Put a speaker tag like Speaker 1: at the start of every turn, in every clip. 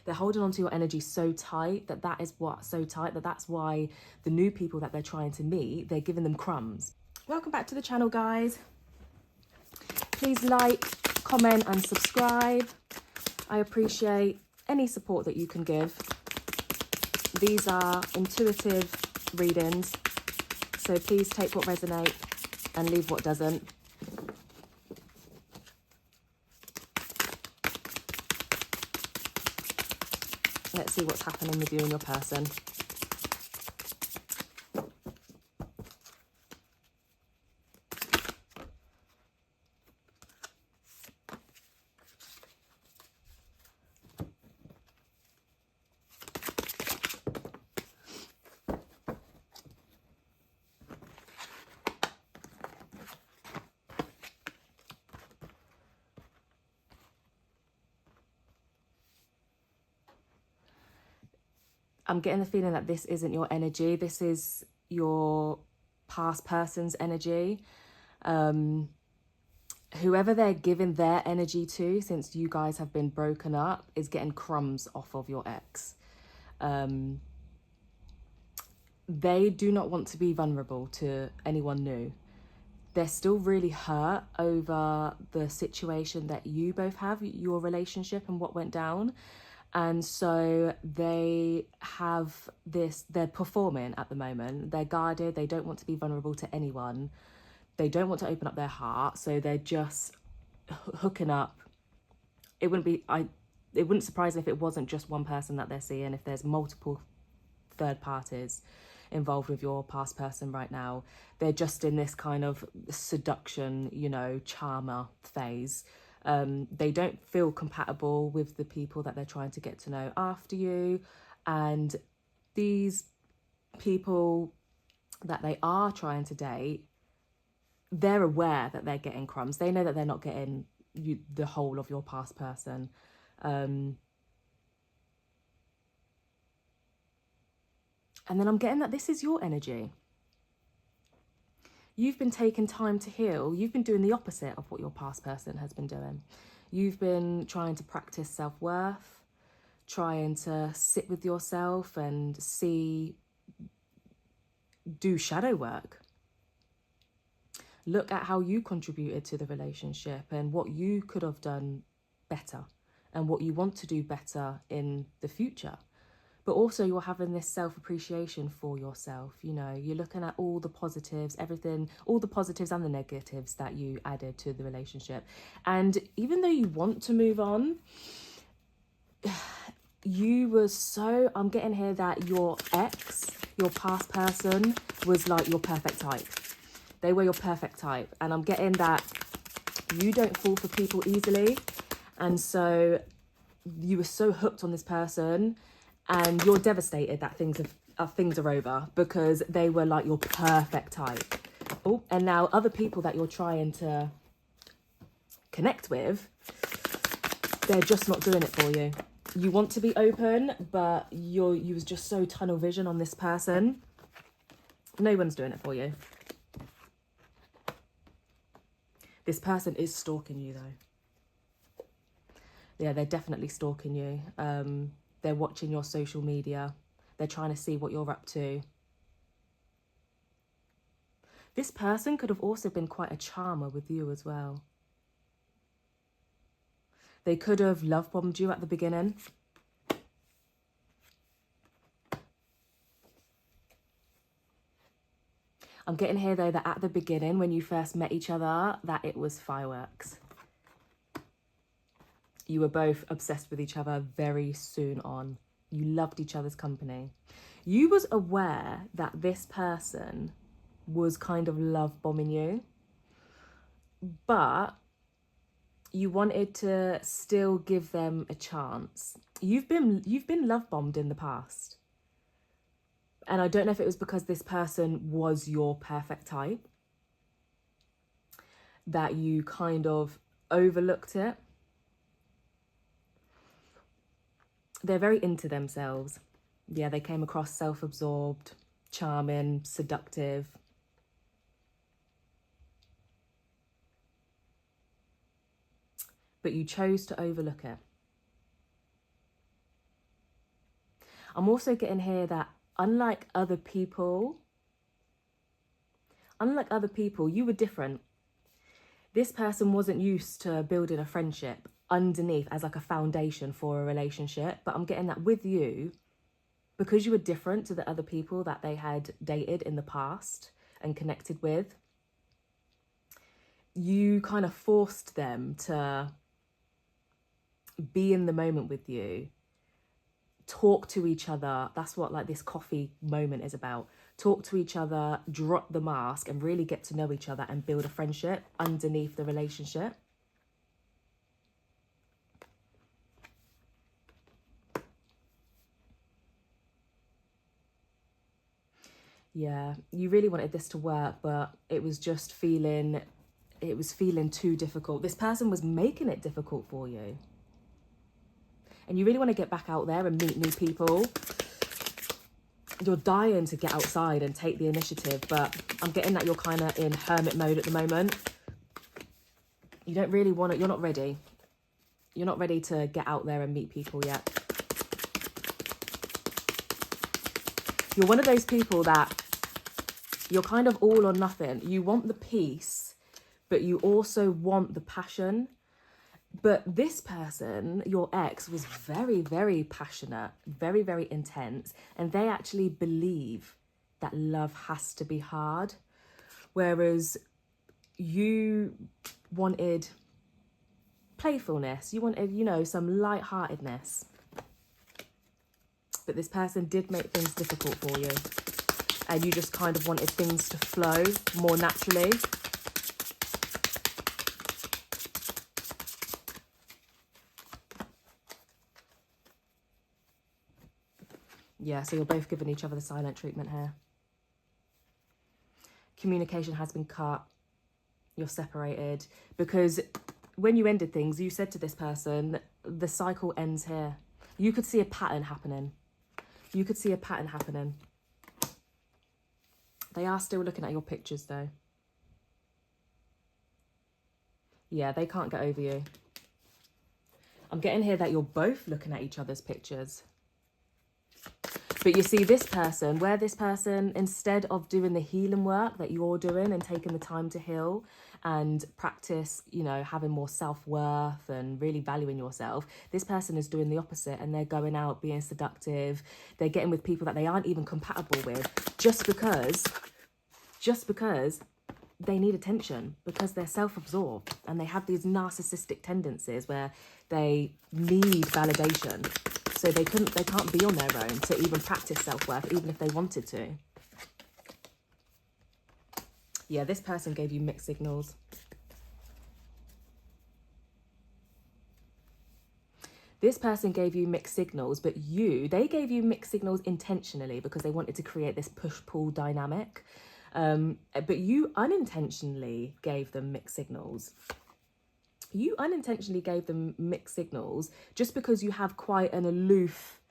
Speaker 1: They're holding on to your energy so tight that's why the new people that they're trying to meet, they're giving them crumbs. Welcome back to the channel, guys. Please like, comment and subscribe. I appreciate any support that you can give. These are intuitive readings, so please take what resonates and leave what doesn't. Let's see what's happening with you and your person. I'm getting the feeling that this isn't your energy. This is your past person's energy. Whoever they're giving their energy to, since you guys have been broken up, is getting crumbs off of your ex. They do not want to be vulnerable to anyone new. They're still really hurt over the situation that you both have, your relationship and what went down. And so they have this, they're performing at the moment. They're guarded. They don't want to be vulnerable to anyone. They don't want to open up their heart. So they're just hooking up. It wouldn't surprise me if it wasn't just one person that they're seeing, if there's multiple third parties involved with your past person right now. They're just in this kind of seduction, charmer phase. They don't feel compatible with the people that they're trying to get to know after you. And these people that they are trying to date, they're aware that they're getting crumbs. They know that they're not getting the whole of your past person. And then I'm getting that this is your energy. You've been taking time to heal. You've been doing the opposite of what your past person has been doing. You've been trying to practice self-worth, trying to sit with yourself and do shadow work. Look at how you contributed to the relationship and what you could have done better and what you want to do better in the future. But also you're having this self-appreciation for yourself. You're looking at all the positives, everything, all the positives and the negatives that you added to the relationship. And even though you want to move on, I'm getting here that your ex, your past person, was like your perfect type. They were your perfect type. And I'm getting that you don't fall for people easily. And so you were so hooked on this person, and you're devastated that things are over because they were like your perfect type. Oh, and now other people that you're trying to connect with, they're just not doing it for you. You want to be open, but you was just so tunnel vision on this person. No one's doing it for you. This person is stalking you though. Yeah, they're definitely stalking you. They're watching your social media. They're trying to see what you're up to. This person could have also been quite a charmer with you as well. They could have love bombed you at the beginning. I'm getting here though that at the beginning, when you first met each other, that it was fireworks. You were both obsessed with each other very soon on. You loved each other's company. You was aware that this person was kind of love bombing you, but you wanted to still give them a chance. You've been love bombed in the past. And I don't know if it was because this person was your perfect type that you kind of overlooked it. They're very into themselves. Yeah, they came across self-absorbed, charming, seductive. But you chose to overlook it. I'm also getting here that unlike other people, you were different. This person wasn't used to building a friendship underneath as like a foundation for a relationship. But I'm getting that with you, because you were different to the other people that they had dated in the past and connected with, you kind of forced them to be in the moment with you, talk to each other. That's what like this coffee moment is about. Talk to each other, drop the mask, and really get to know each other and build a friendship underneath the relationship. Yeah, you really wanted this to work, but it was feeling too difficult. This person was making it difficult for you. And you really want to get back out there and meet new people. You're dying to get outside and take the initiative, but I'm getting that you're kind of in hermit mode at the moment. You don't really want to, you're not ready. You're not ready to get out there and meet people yet. You're one of those people that you're kind of all or nothing. You want the peace, but you also want the passion. But this person, your ex, was very, very passionate, very, very intense. And they actually believe that love has to be hard. Whereas you wanted playfulness. You wanted, you know, some lightheartedness. But this person did make things difficult for you. And you just kind of wanted things to flow more naturally. Yeah, so you're both giving each other the silent treatment here. Communication has been cut. You're separated. Because when you ended things, you said to this person, the cycle ends here. You could see a pattern happening. You could see a pattern happening. They are still looking at your pictures though. Yeah, they can't get over you. I'm getting here that you're both looking at each other's pictures. But you see this person, where this person, instead of doing the healing work that you're doing and taking the time to heal and practice, you know, having more self-worth and really valuing yourself, this person is doing the opposite, and they're going out being seductive. They're getting with people that they aren't even compatible with just because they need attention, because they're self-absorbed and they have these narcissistic tendencies where they need validation. So they can't be on their own to even practice self-worth, even if they wanted to. Yeah, this person gave you mixed signals. This person gave you mixed signals, but they gave you mixed signals intentionally because they wanted to create this push-pull dynamic. But you unintentionally gave them mixed signals. You unintentionally gave them mixed signals just because you have quite an aloof,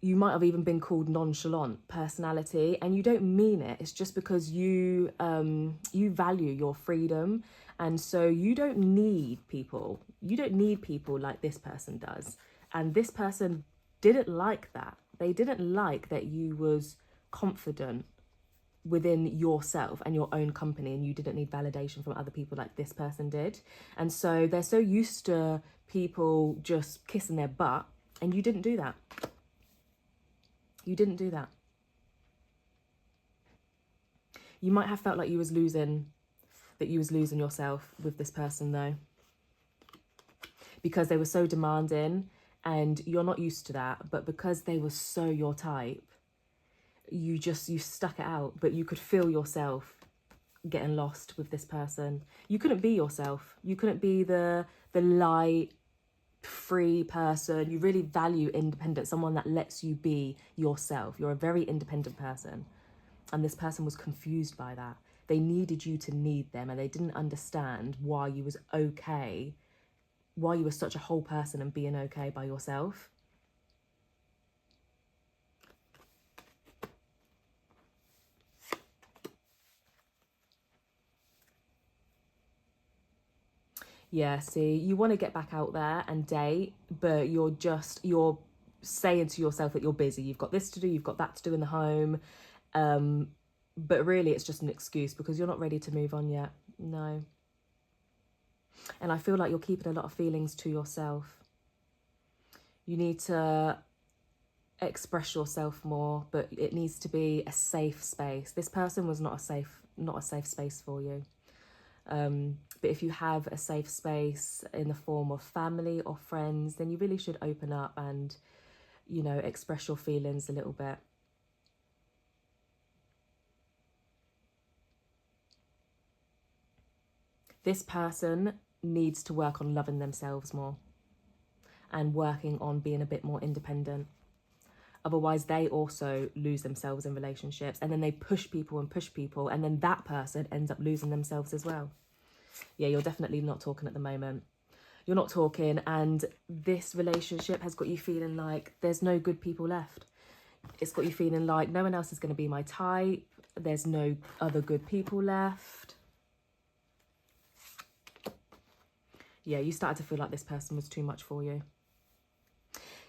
Speaker 1: you might have even been called nonchalant personality, and you don't mean it. It's just because you value your freedom, and so you don't need people. You don't need people like this person does. And this person didn't like that. They didn't like that you was confident within yourself and your own company, and you didn't need validation from other people like this person did. And so they're so used to people just kissing their butt, and you didn't do that. You didn't do that. You might have felt like you was losing yourself with this person though, because they were so demanding and you're not used to that. But because they were so your type, you stuck it out. But you could feel yourself getting lost with this person. You couldn't be yourself. You couldn't be the light, free person. You really value independence, someone that lets you be yourself. You're a very independent person. And this person was confused by that. They needed you to need them, and they didn't understand why you was okay, why you were such a whole person and being okay by yourself. Yeah, see, you want to get back out there and date, but you're saying to yourself that you're busy. You've got this to do, you've got that to do in the home. But really it's just an excuse because you're not ready to move on yet. No. And I feel like you're keeping a lot of feelings to yourself. You need to express yourself more, but it needs to be a safe space. This person was not a safe space for you. But if you have a safe space in the form of family or friends, then you really should open up and, you know, express your feelings a little bit. This person needs to work on loving themselves more and working on being a bit more independent. Otherwise, they also lose themselves in relationships, and then they push people, and then that person ends up losing themselves as well. Yeah, you're definitely not talking at the moment. You're not talking, and this relationship has got you feeling like there's no good people left. It's got you feeling like no one else is going to be my type. There's no other good people left. Yeah, you started to feel like this person was too much for you.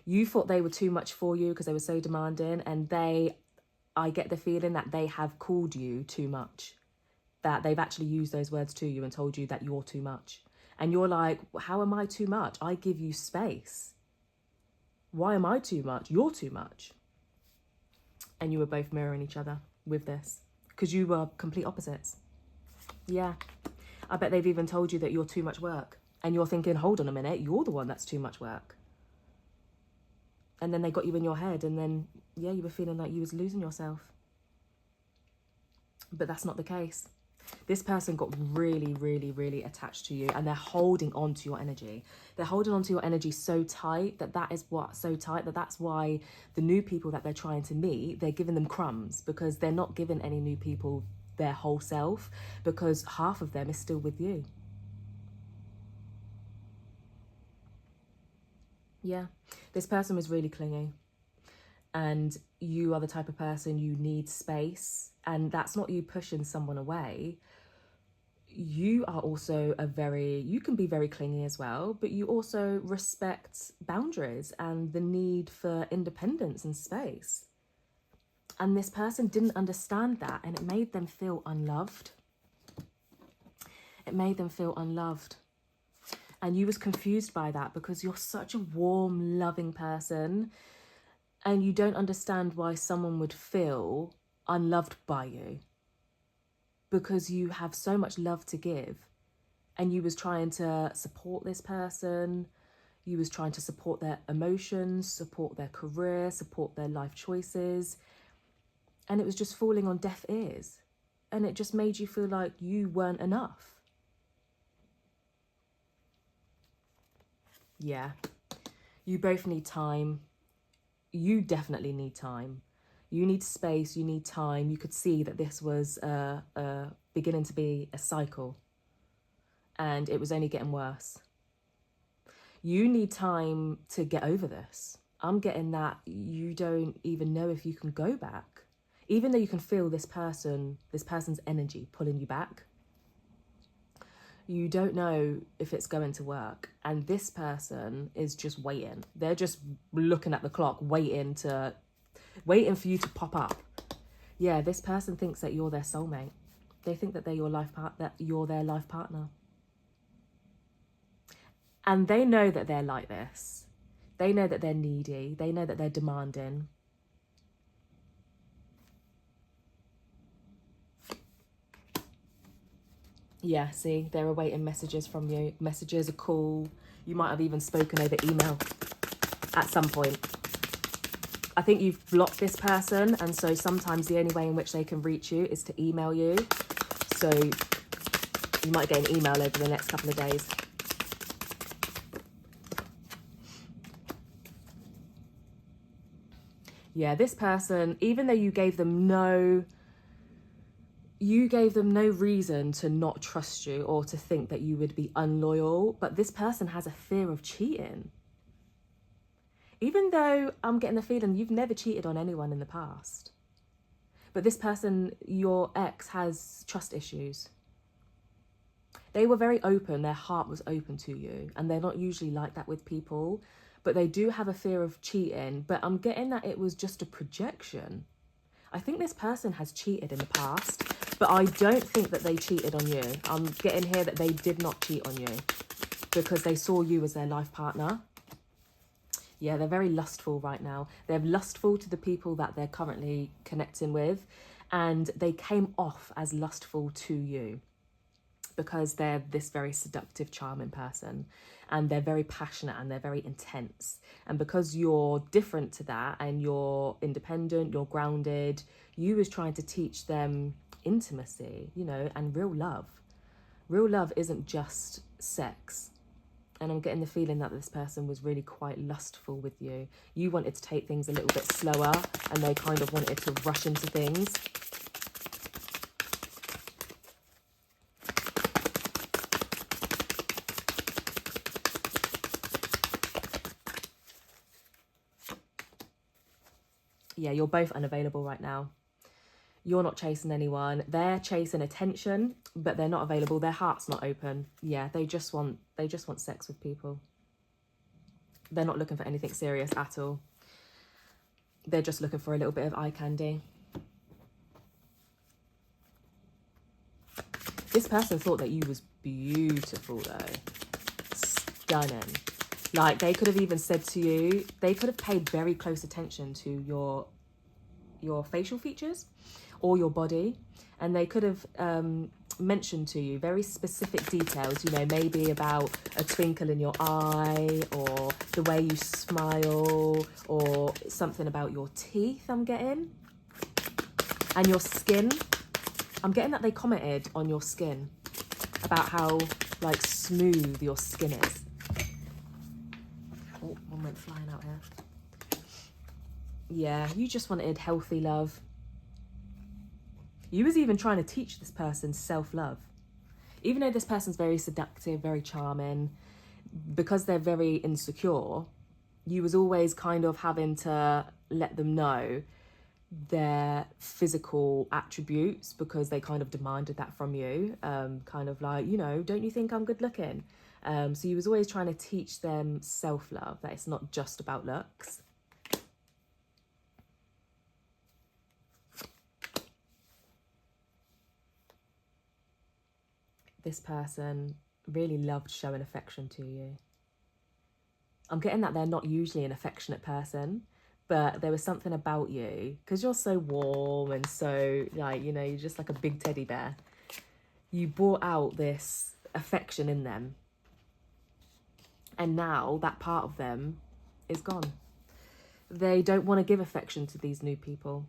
Speaker 1: You thought they were too much for you because they were so demanding, and I get the feeling that they have called you too much, that they've actually used those words to you and told you that you're too much. And you're like, how am I too much? I give you space. Why am I too much? You're too much. And you were both mirroring each other with this because you were complete opposites. Yeah. I bet they've even told you that you're too much work. And you're thinking, hold on a minute, you're the one that's too much work. And then they got you in your head, and then, yeah, you were feeling like you was losing yourself. But that's not the case. This person got really, really, really attached to you, and they're holding on to your energy. They're holding on to your energy so tight that's why the new people that they're trying to meet, they're giving them crumbs, because they're not giving any new people their whole self, because half of them is still with you. Yeah, this person was really clingy, and you are the type of person, you need space, and that's not you pushing someone away. You are also you can be very clingy as well, but you also respect boundaries and the need for independence and space. And this person didn't understand that, and it made them feel unloved. It made them feel unloved. And you was confused by that because you're such a warm, loving person, and you don't understand why someone would feel unloved by you, because you have so much love to give, and you was trying to support this person. You was trying to support their emotions, support their career, support their life choices, and it was just falling on deaf ears, and it just made you feel like you weren't enough. Yeah, you both need time. You definitely need time. You need space, you need time. You could see that this was beginning to be a cycle, and it was only getting worse. You need time to get over this. I'm getting that you don't even know if you can go back, even though you can feel this person's energy pulling you back. You don't know if it's going to work, and this person is just waiting. They're just looking at the clock, waiting for you to pop up. Yeah, this person thinks that you're their soulmate. They think that you're their life partner. And they know that they're like this. They know that they're needy. They know that they're demanding. Yeah, see, they're awaiting messages from you. Messages, a call. You might have even spoken over email at some point. I think you've blocked this person, and so sometimes the only way in which they can reach you is to email you. So you might get an email over the next couple of days. Yeah, this person, even though you gave them no reason to not trust you or to think that you would be unloyal, but this person has a fear of cheating. Even though I'm getting the feeling you've never cheated on anyone in the past. But this person, your ex, has trust issues. They were very open, their heart was open to you, and they're not usually like that with people. but they do have a fear of cheating. But I'm getting that it was just a projection. I think this person has cheated in the past, but I don't think that they cheated on you. I'm getting here that they did not cheat on you because they saw you as their life partner. Yeah, they're very lustful right now. They're lustful to the people that they're currently connecting with, and they came off as lustful to you because they're this very seductive, charming person, and they're very passionate and they're very intense. And because you're different to that and you're independent, you're grounded, you was trying to teach them intimacy, you know, and real love. Real love isn't just sex. And I'm getting the feeling that this person was really quite lustful with you. You wanted to take things a little bit slower and they kind of wanted to rush into things. Yeah, you're both unavailable right now. You're not chasing anyone. They're chasing attention, but they're not available. Their heart's not open. Yeah, they just want sex with people. They're not looking for anything serious at all. They're just looking for a little bit of eye candy. This person thought that you was beautiful though. Stunning. Like, they could have even said to you, they could have paid very close attention to your facial features or your body, and they could have mentioned to you very specific details, you know, maybe about a twinkle in your eye or the way you smile or something about your teeth, I'm getting, and your skin. I'm getting that they commented on your skin, about how like smooth your skin is. Oh, one went flying out here. Yeah, you just wanted healthy love. You was even trying to teach this person self-love. Even though this person's very seductive, very charming, because they're very insecure, you was always kind of having to let them know their physical attributes because they kind of demanded that from you. Kind of like, you know, don't you think I'm good looking? So you was always trying to teach them self-love, that it's not just about looks. This person really loved showing affection to you. I'm getting that they're not usually an affectionate person, but there was something about you, because you're so warm and so, like, you know, you're just like a big teddy bear. You brought out this affection in them. And now that part of them is gone. They don't want to give affection to these new people.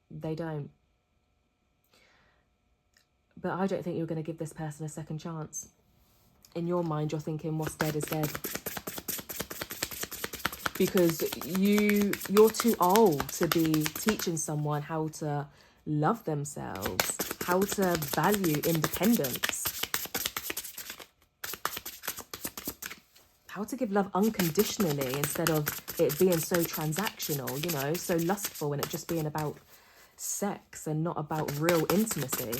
Speaker 1: They don't. But I don't think you're going to give this person a second chance. In your mind, you're thinking what's dead is dead. Because you're too old to be teaching someone how to love themselves, how to value independence, how to give love unconditionally instead of it being so transactional, you know, so lustful, and it just being about sex and not about real intimacy.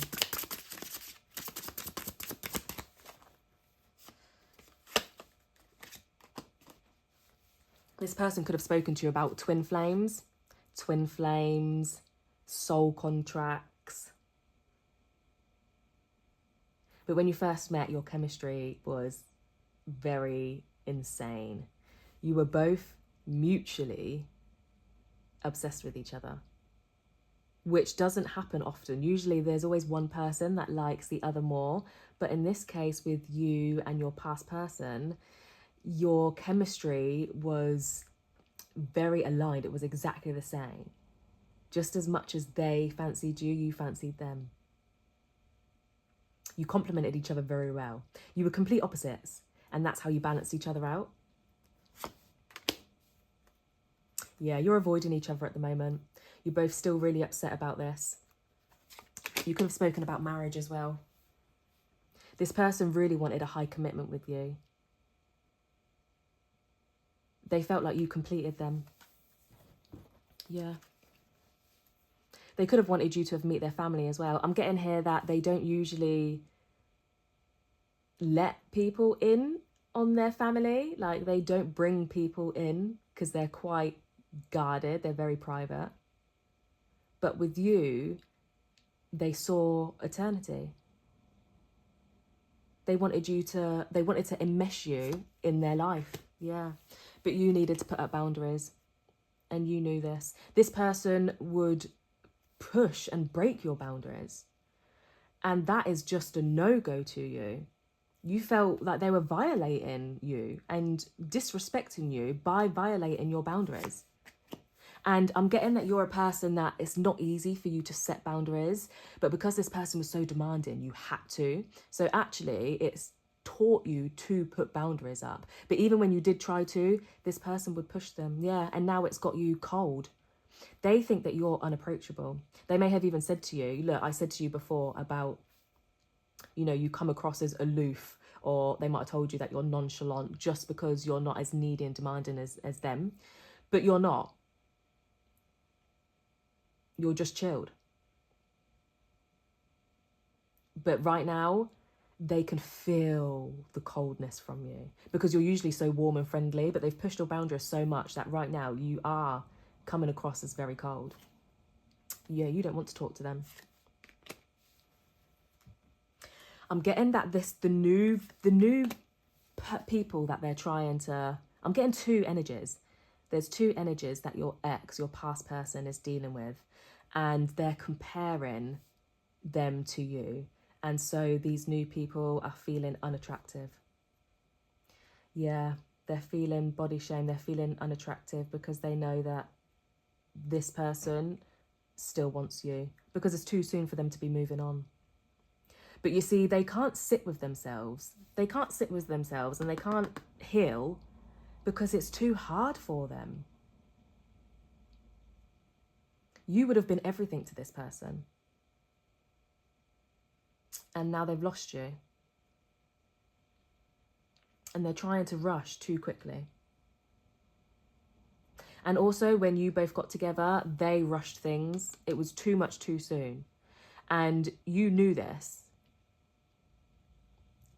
Speaker 1: This person could have spoken to you about twin flames, soul contracts. But when you first met, your chemistry was very insane. You were both mutually obsessed with each other, which doesn't happen often. Usually there's always one person that likes the other more. But in this case, with you and your past person, your chemistry was very aligned. It was exactly the same. Just as much as they fancied you, you fancied them. You complemented each other very well. You were complete opposites, and that's how you balanced each other out. Yeah, you're avoiding each other at the moment. You're both still really upset about this. You could have spoken about marriage as well. This person really wanted a high commitment with you. They felt like you completed them. Yeah. They could have wanted you to have met their family as well. I'm getting here that they don't usually let people in on their family. Like, they don't bring people in because they're quite guarded. They're very private. But with you, they saw eternity. They wanted to enmesh you in their life. Yeah. But you needed to put up boundaries. And you knew this. This person would push and break your boundaries. And that is just a no-go to you. You felt like they were violating you and disrespecting you by violating your boundaries. And I'm getting that you're a person that it's not easy for you to set boundaries, but because this person was so demanding, you had to. So actually, it's taught you to put boundaries up. But even when you did try to, this person would push them. Yeah, and now it's got you cold. They think that you're unapproachable. They may have even said to you, look, I said to you before about, you know, you come across as aloof, or they might have told you that you're nonchalant just because you're not as needy and demanding as them. But you're not. You're just chilled. But right now, they can feel the coldness from you because you're usually so warm and friendly, but they've pushed your boundaries so much that right now you are coming across as very cold. Yeah, you don't want to talk to them. I'm getting that the new people that they're trying to, I'm getting two energies. There's two energies that your ex, your past person, is dealing with, and they're comparing them to you. And so these new people are feeling unattractive. Yeah, they're feeling body shame. They're feeling unattractive because they know that this person still wants you, because it's too soon for them to be moving on. But you see, they can't sit with themselves. They can't sit with themselves and they can't heal because it's too hard for them. You would have been everything to this person. And now they've lost you. And they're trying to rush too quickly. And also, when you both got together, they rushed things. It was too much too soon. And you knew this.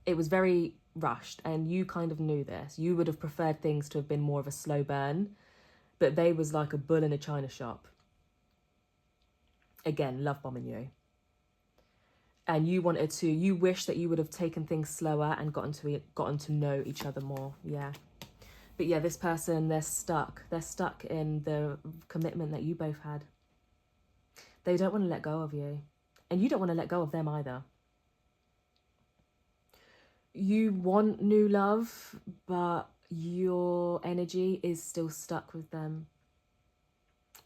Speaker 1: It was very rushed, and you kind of knew this. You would have preferred things to have been more of a slow burn, but they was like a bull in a china shop. Again, love bombing you. And you wish that you would have taken things slower and gotten to know each other more. Yeah. But yeah, this person, they're stuck. They're stuck in the commitment that you both had. They don't want to let go of you. And you don't want to let go of them either. You want new love, but your energy is still stuck with them.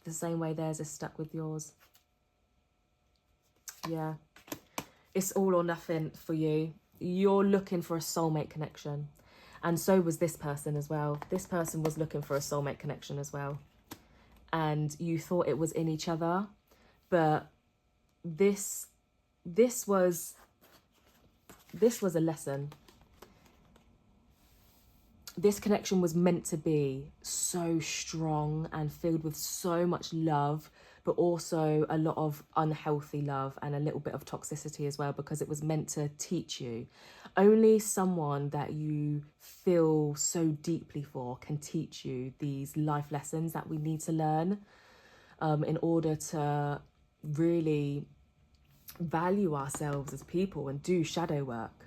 Speaker 1: The same way theirs is stuck with yours. Yeah. It's all or nothing for you. You're looking for a soulmate connection. And so was this person as well. This person was looking for a soulmate connection as well. And you thought it was in each other. But this was a lesson. This connection was meant to be so strong and filled with so much love, but also a lot of unhealthy love and a little bit of toxicity as well, because it was meant to teach you. Only someone that you feel so deeply for can teach you these life lessons that we need to learn in order to really value ourselves as people and do shadow work.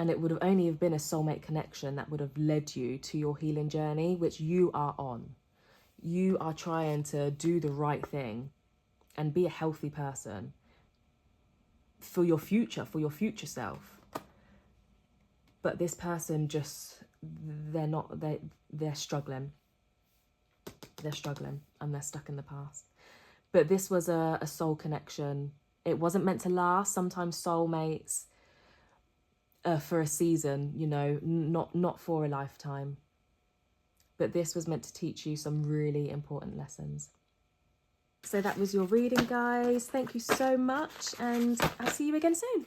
Speaker 1: And it would have only have been a soulmate connection that would have led you to your healing journey, which you are on. You are trying to do the right thing and be a healthy person for your future self. But this person just, they're struggling. They're struggling and they're stuck in the past. But this was a soul connection. It wasn't meant to last. Sometimes soulmates, for a season, you know, not for a lifetime. But this was meant to teach you some really important lessons. So that was your reading, guys. Thank you so much, and I'll see you again soon.